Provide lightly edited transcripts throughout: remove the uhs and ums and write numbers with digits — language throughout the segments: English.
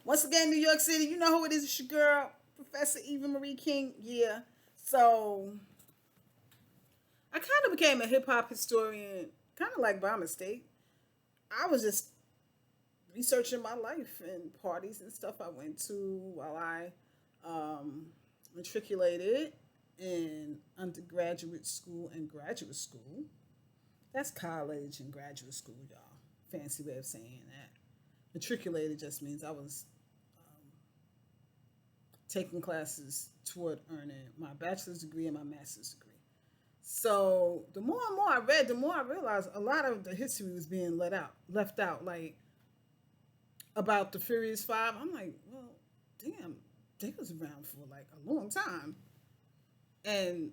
Once again, New York City, you know who it is. It's your girl, Professor Eva Marie King. Yeah. So I kind of became a hip hop historian, kind of like by mistake. I was just researching my life and parties and stuff I went to while I um, matriculated in undergraduate school and graduate school. That's college and graduate school, y'all. Fancy way of saying that. Matriculated just means I was taking classes toward earning my bachelor's degree and my master's degree. So the more and more I read, the more I realized a lot of the history was being left out. Like about the Furious Five, I'm like, well, damn, they was around for like a long time, and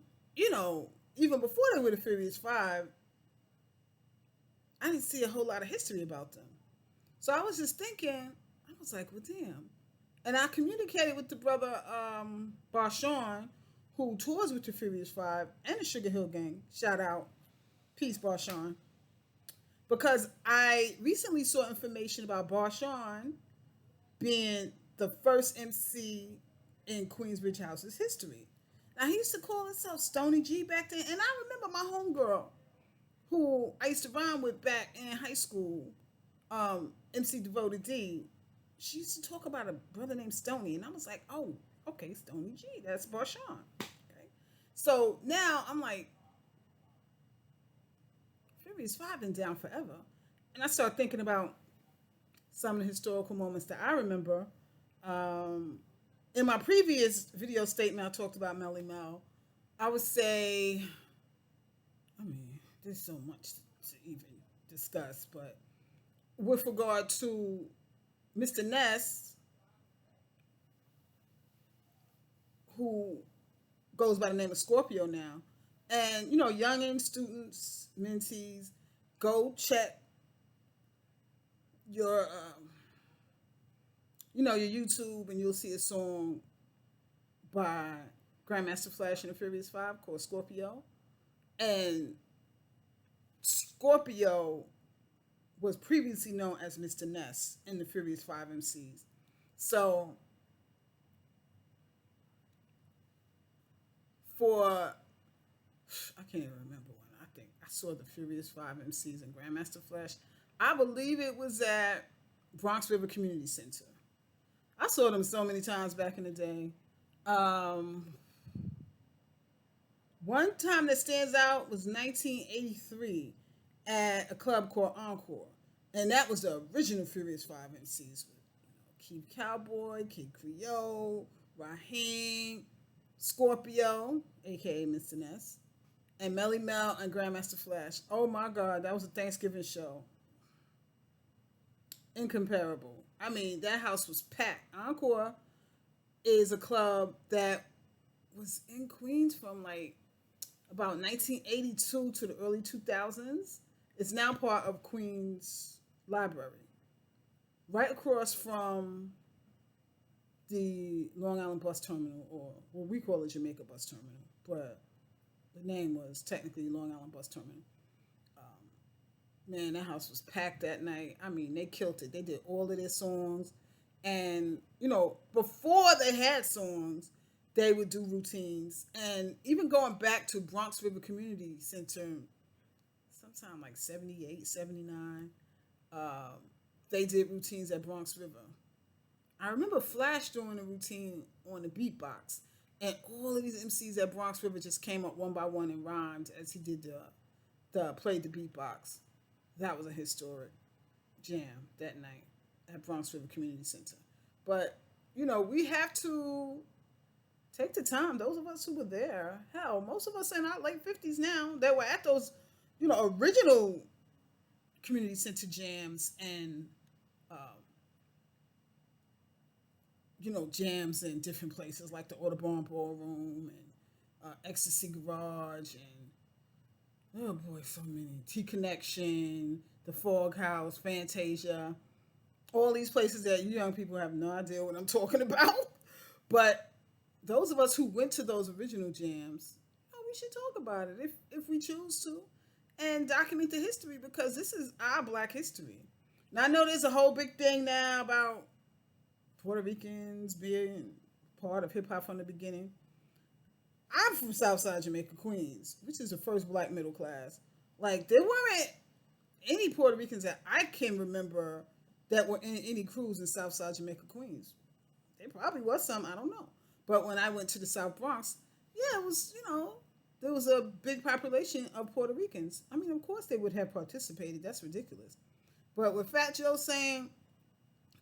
even before they were the Furious Five, I didn't see a whole lot of history about them. So I was just thinking, I was like, well, damn. And I communicated with the brother Barshawn, who tours with the Furious Five and the Sugar Hill Gang. Shout out, peace, Barshawn. Because I recently saw information about Barshawn being the first MC in Queensbridge House's history. Now, he used to call himself Stony G back then. And I remember my homegirl, who I used to rhyme with back in high school, MC Devoted D. She used to talk about a brother named Stony. And I was like, oh, okay, Stony G. That's Barshawn. Okay. So now I'm like, Furious Five been down forever. And I started thinking about some of the historical moments that I remember. In my previous video statement, I talked about Melly Mel. I would say, I mean, there's so much to even discuss, but with regard to Mr. Ness, who goes by the name of Scorpio now, and youngin students, mentees, go check your your YouTube, and you'll see a song by Grandmaster Flash and the Furious Five called Scorpio. And Scorpio was previously known as Mr. Ness in the Furious Five MCs. So for I can't even remember when I think I saw the Furious Five MCs and Grandmaster Flash. I believe it was at Bronx River Community Center. I saw them so many times back in the day. One time that stands out was 1983 at a club called Encore. And that was the original Furious Five MCs with Keith Cowboy, Kid Creole, Raheem, Scorpio, aka Mr. Ness, and Melly Mel and Grandmaster Flash. Oh my God, that was a Thanksgiving show. Incomparable. I mean, that house was packed. Encore is a club that was in Queens from like about 1982 to the early 2000s. It's now part of Queens Library, right across from the Long Island Bus Terminal, or what we call the Jamaica Bus Terminal, but the name was technically Long Island Bus Terminal. Man, that house was packed that night. I mean, they killed it. They did all of their songs. And, before they had songs, they would do routines. And even going back to Bronx River Community Center, sometime like 78, 79, they did routines at Bronx River. I remember Flash doing a routine on the beatbox. And all of these MCs at Bronx River just came up one by one and rhymed as he did played the beatbox. That was a historic jam that night at Bronx River Community Center. But, we have to take the time. Those of us who were there, hell, most of us in our late 50s now, that were at those, original community center jams and, jams in different places like the Audubon Ballroom and Ecstasy Garage and, oh boy, so many. T-Connection, the Fog House, Fantasia, all these places that you young people have no idea what I'm talking about. But those of us who went to those original jams, we should talk about it if we choose to, and document the history, because this is our Black history. Now, I know there's a whole big thing now about Puerto Ricans being part of hip hop from the beginning. I'm from SouthSide Jamaica, Queens, which is the first black middle class. Like, there weren't any Puerto Ricans that I can remember that were in any crews in Southside Jamaica, Queens. There probably was some, I don't know. But when I went to the South Bronx, yeah, it was, there was a big population of Puerto Ricans. I mean, of course they would have participated. That's ridiculous. But with Fat Joe saying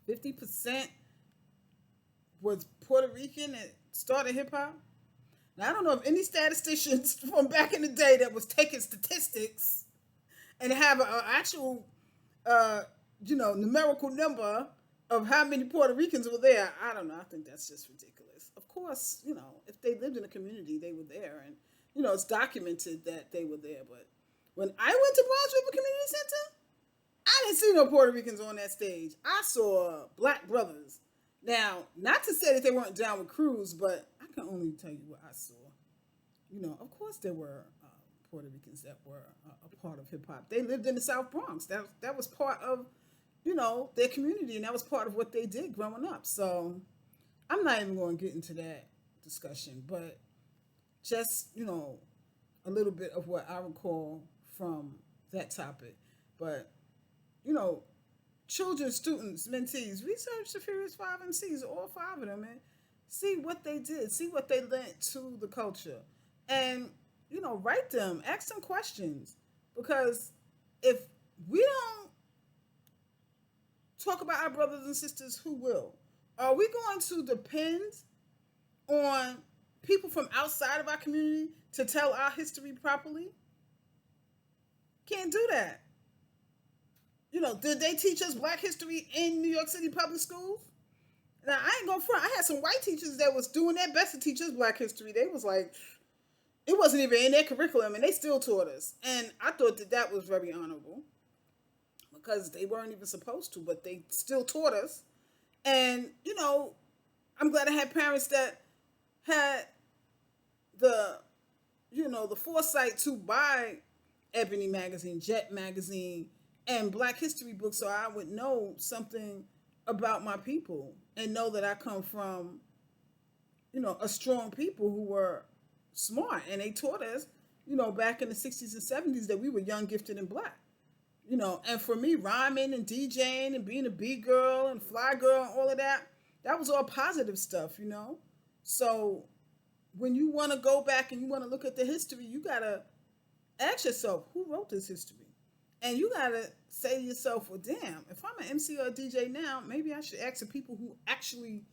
50% was Puerto Rican that started hip hop, now I don't know if any statisticians from back in the day that was taking statistics and have an actual, numerical number of how many Puerto Ricans were there. I don't know. I think that's just ridiculous. Of course, if they lived in a community, they were there. And, it's documented that they were there. But when I went to Bronx River Community Center, I didn't see no Puerto Ricans on that stage. I saw black brothers. Now, not to say that they weren't down with crews, but I can only tell you what I saw. Of course there were Puerto Ricans that were a part of hip hop. They lived in the South Bronx. That was part of, their community, and that was part of what they did growing up. So I'm not even going to get into that discussion, but just, a little bit of what I recall from that topic. But, children, students, mentees, research the Furious 5 MCs, all 5 of them, and see what they did, see what they lent to the culture. And, write them, ask them questions. Because if we don't talk about our brothers and sisters, who will? Are we going to depend on people from outside of our community to tell our history properly? Can't do that. Did they teach us black history in New York City public schools? Now, I ain't gonna front. I had some white teachers that was doing their best to teach us black history. They was like, it wasn't even in their curriculum, and they still taught us. And I thought that was very honorable because they weren't even supposed to, but they still taught us. And, I'm glad I had parents that had the foresight to buy Ebony magazine, Jet magazine, and Black History books, so I would know something about my people and know that I come from, a strong people who were smart, and they taught us, back in the 60s and 70s that we were young, gifted, and black. And for me, rhyming and DJing and being a B-girl and fly girl and all of that was all positive stuff, So when you want to go back and you want to look at the history, you got to ask yourself, who wrote this history? And you got to say to yourself, well, damn, if I'm an MC or a DJ now, maybe I should ask the people who actually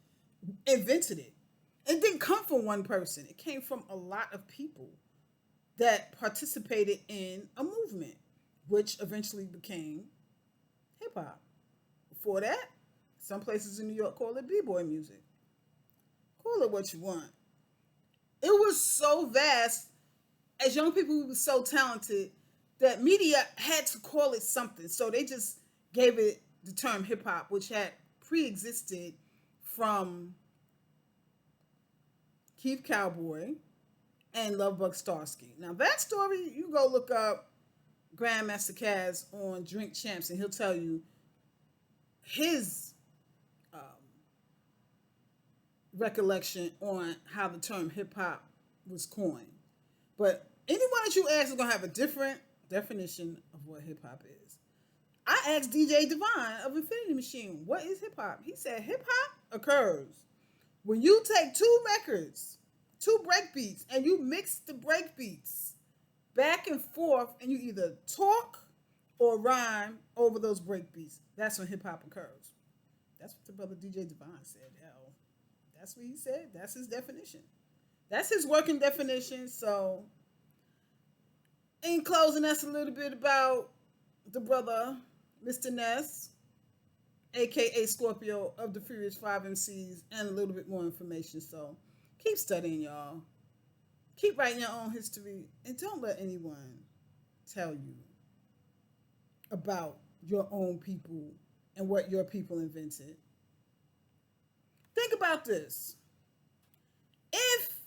invented it. It didn't come from one person. It came from a lot of people that participated in a movement, which eventually became hip-hop. Before that, some places in New York call it b-boy music. Call it what you want. It was so vast. As young people, we were so talented that media had to call it something. So they just gave it the term hip-hop, which had pre-existed from Keith Cowboy and Lovebug Starsky. Now, that story, you go look up Grandmaster Caz on Drink Champs, and he'll tell you his recollection on how the term hip-hop was coined. But anyone that you ask is going to have a different definition of what hip-hop is. I asked DJ Divine of Infinity Machine, what is hip-hop? He said hip-hop occurs when you take 2 records, 2 breakbeats, and you mix the breakbeats back and forth, and you either talk or rhyme over those breakbeats. That's when hip-hop occurs. That's what the brother DJ Divine said. Hell, that's what he said. That's his definition. That's his working definition. So, in closing, that's a little bit about the brother, Mr. Ness, a.k.a. Scorpio of the Furious 5 MCs, and a little bit more information. So, keep studying, y'all. Keep writing your own history, and don't let anyone tell you about your own people and what your people invented. Think about this. If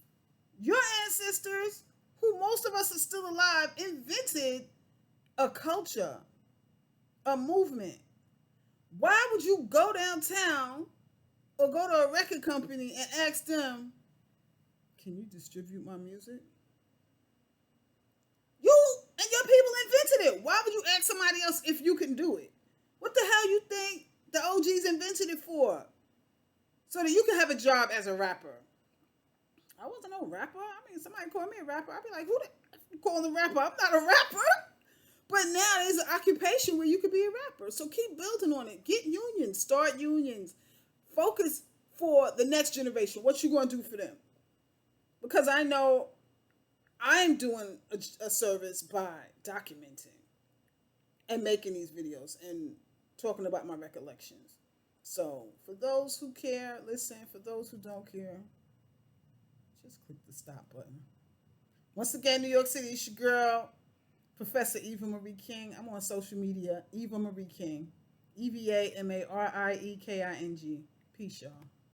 your ancestors, who most of us are still alive, invented a culture, a movement, why would you go downtown or go to a record company and ask them, can you distribute my music? You and your people invented it. Why would you ask somebody else if you can do it? What the hell you think the OGs invented it for? So that you can have a job as a rapper. I wasn't no rapper. I mean, somebody called me a rapper. I'd be like, who the call a rapper? I'm not a rapper. But now there's an occupation where you could be a rapper. So keep building on it. Get unions. Start unions. Focus for the next generation. What you going to do for them? Because I know I'm doing a service by documenting and making these videos and talking about my recollections. So for those who care, listen. For those who don't care, just click the stop button. Once again, New York City, it's your girl, Professor Eva Marie King. I'm on social media, Eva Marie King. EvaMarieKing. Peace, y'all.